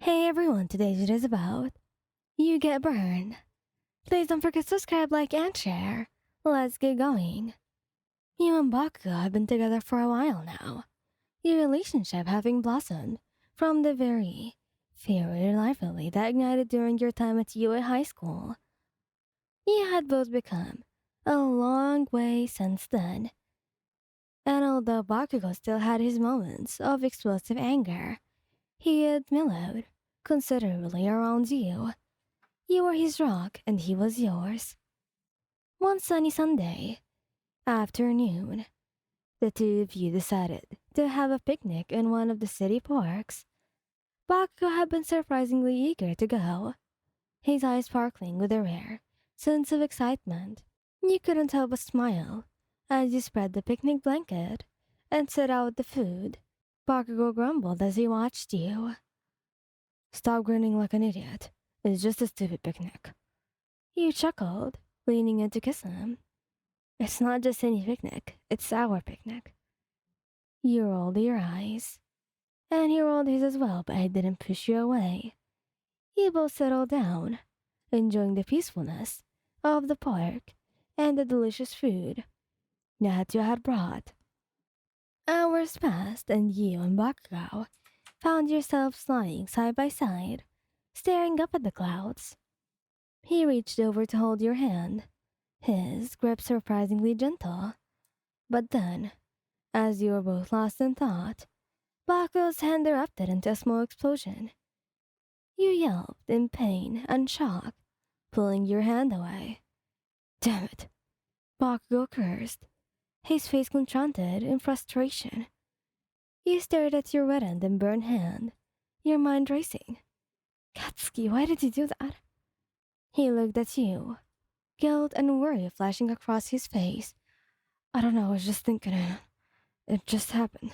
Hey everyone, today's it is about You Get Burned. Please don't forget to subscribe, like, and share. Let's get going. You and Bakugou have been together for a while now. Your relationship having blossomed from the very fiery rivalry that ignited during your time at UA High School. You had both become a long way since then. And although Bakugou still had his moments of explosive anger, he had mellowed considerably around you. You were his rock and he was yours. One sunny Sunday afternoon, the two of you decided to have a picnic in one of the city parks. Bakugo had been surprisingly eager to go, his eyes sparkling with a rare sense of excitement. You couldn't help but smile as you spread the picnic blanket and set out the food. Bakugo grumbled as he watched you. Stop grinning like an idiot. It's just a stupid picnic. You chuckled, leaning in to kiss him. It's not just any picnic, it's our picnic. You rolled your eyes. And he rolled his as well, but I didn't push you away. You both settled down, enjoying the peacefulness of the park and the delicious food that you had brought. Hours passed, and you and Bakugou found yourselves lying side by side, staring up at the clouds. He reached over to hold your hand, his grip surprisingly gentle. But then, as you were both lost in thought, Baku's hand erupted into a small explosion. You yelped in pain and shock, pulling your hand away. Damn it! Bakugo cursed, his face contracted in frustration. You stared at your reddened and burned hand, your mind racing. Katsuki, why did you do that? He looked at you, guilt and worry flashing across his face. I don't know, I was just thinking it. It just happened.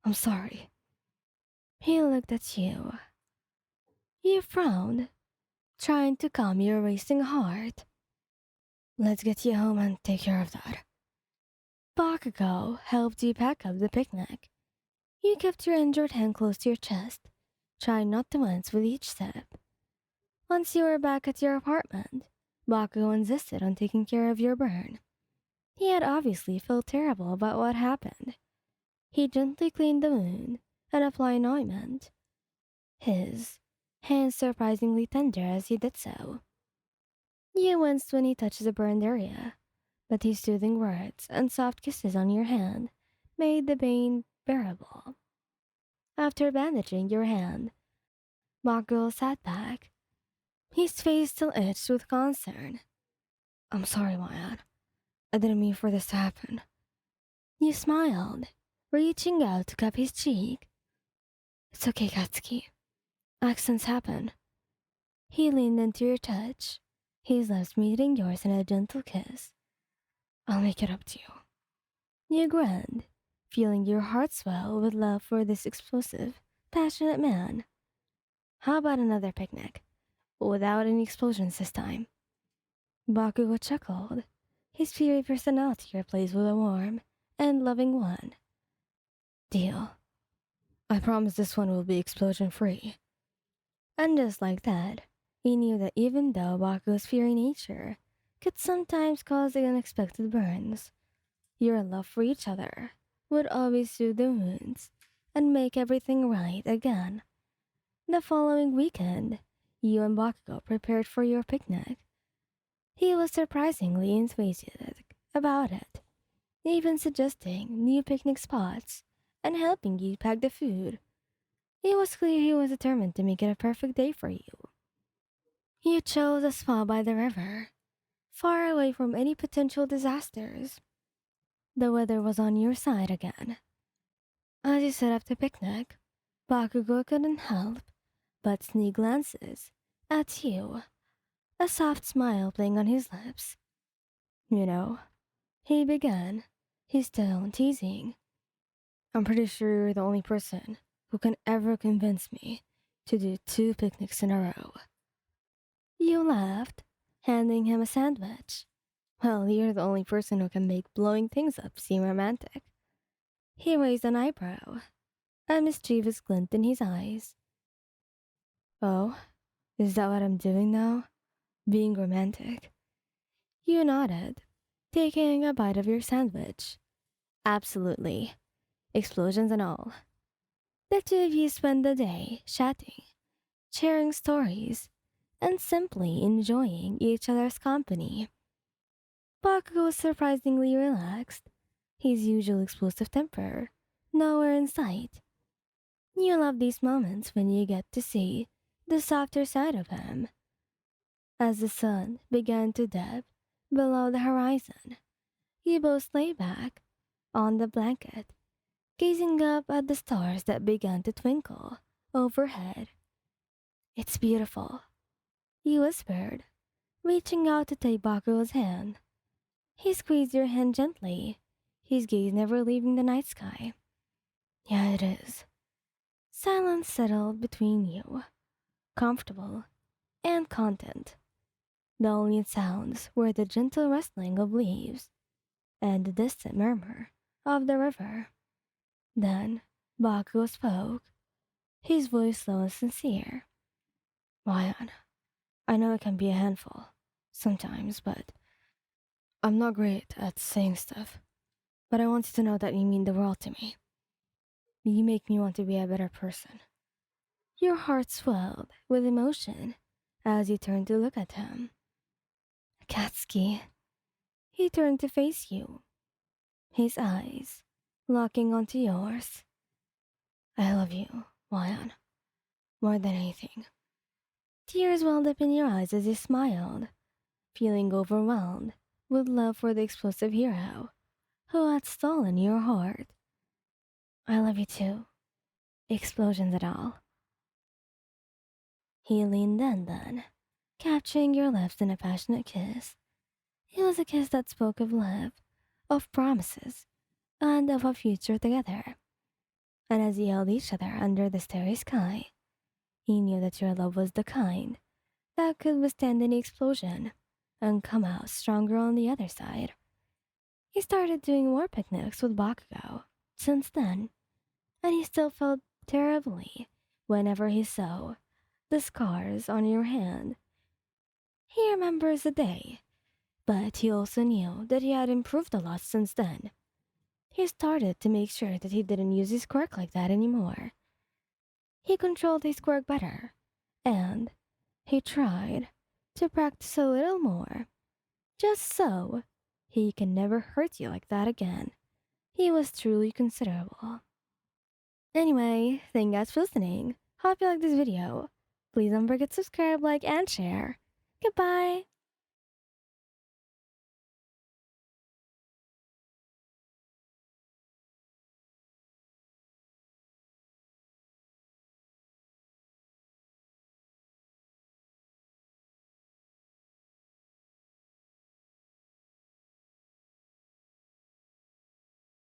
I'm sorry. He looked at you. You frowned, trying to calm your racing heart. Let's get you home and take care of that. Bakugo helped you pack up the picnic. You kept your injured hand close to your chest, trying not to wince with each step. Once you were back at your apartment, Bakugo insisted on taking care of your burn. He had obviously felt terrible about what happened. He gently cleaned the wound and applied ointment, his hands surprisingly tender as he did so. You winced when he touched the burned area, but his soothing words and soft kisses on your hand made the pain bearable. After bandaging your hand, Bakugo sat back, his face still itched with concern. I'm sorry, Wyatt. I didn't mean for this to happen. You smiled, reaching out to cup his cheek. It's okay, Katsuki. Accidents happen. He leaned into your touch, his lips meeting yours in a gentle kiss. I'll make it up to you. You grinned, feeling your heart swell with love for this explosive, passionate man. How about another picnic? Without any explosions this time. Bakugo chuckled, his fiery personality replaced with a warm and loving one. Deal. I promise this one will be explosion-free. And just like that, he knew that even though Bakugo's fiery nature could sometimes cause the unexpected burns, your love for each other would always soothe the wounds and make everything right again. The following weekend, you and Bakugo prepared for your picnic. He was surprisingly enthusiastic about it, even suggesting new picnic spots and helping you pack the food. It was clear he was determined to make it a perfect day for you. You chose a spot by the river, far away from any potential disasters. The weather was on your side again. As you set up the picnic, Bakugo couldn't help but sneak glances at you, a soft smile playing on his lips. You know, he began, his tone teasing. I'm pretty sure you're the only person who can ever convince me to do two picnics in a row. You laughed, handing him a sandwich. Well, you're the only person who can make blowing things up seem romantic. He raised an eyebrow, a mischievous glint in his eyes. Oh, is that what I'm doing now? Being romantic? You nodded, taking a bite of your sandwich. Absolutely. Explosions and all. The two of you spend the day chatting, sharing stories, and simply enjoying each other's company. Bakugou was surprisingly relaxed, his usual explosive temper nowhere in sight. You love these moments when you get to see the softer side of him. As the sun began to dip below the horizon, you both lay back on the blanket, gazing up at the stars that began to twinkle overhead. It's beautiful, you whispered, reaching out to take Bakugo's hand. He squeezed your hand gently, his gaze never leaving the night sky. Yeah, it is. Silence settled between you, comfortable and content. The only sounds were the gentle rustling of leaves and the distant murmur of the river. Then Bakugo spoke, his voice slow and sincere. Ryan, I know it can be a handful sometimes, but I'm not great at saying stuff. But I want you to know that you mean the world to me. You make me want to be a better person. Your heart swelled with emotion as you turned to look at him. Katsuki. He turned to face you, his eyes locking onto yours. I love you, Ryan, more than anything. Tears welled up in your eyes as you smiled, feeling overwhelmed with love for the explosive hero who had stolen your heart. I love you too. Explosions and all. He leaned in then, capturing your lips in a passionate kiss. It was a kiss that spoke of love, of promises, and of a future together. And as you held each other under the starry sky, he knew that your love was the kind that could withstand any explosion and come out stronger on the other side. He started doing more picnics with Bakugo since then, and he still felt terribly whenever he saw the scars on your hand. He remembers the day, but he also knew that he had improved a lot since then. He started to make sure that he didn't use his quirk like that anymore. He controlled his quirk better, and he tried to practice a little more, just so he can never hurt you like that again. He was truly considerable. Anyway, thank you guys for listening. Hope you liked this video. Please don't forget to subscribe, like, and share. Goodbye!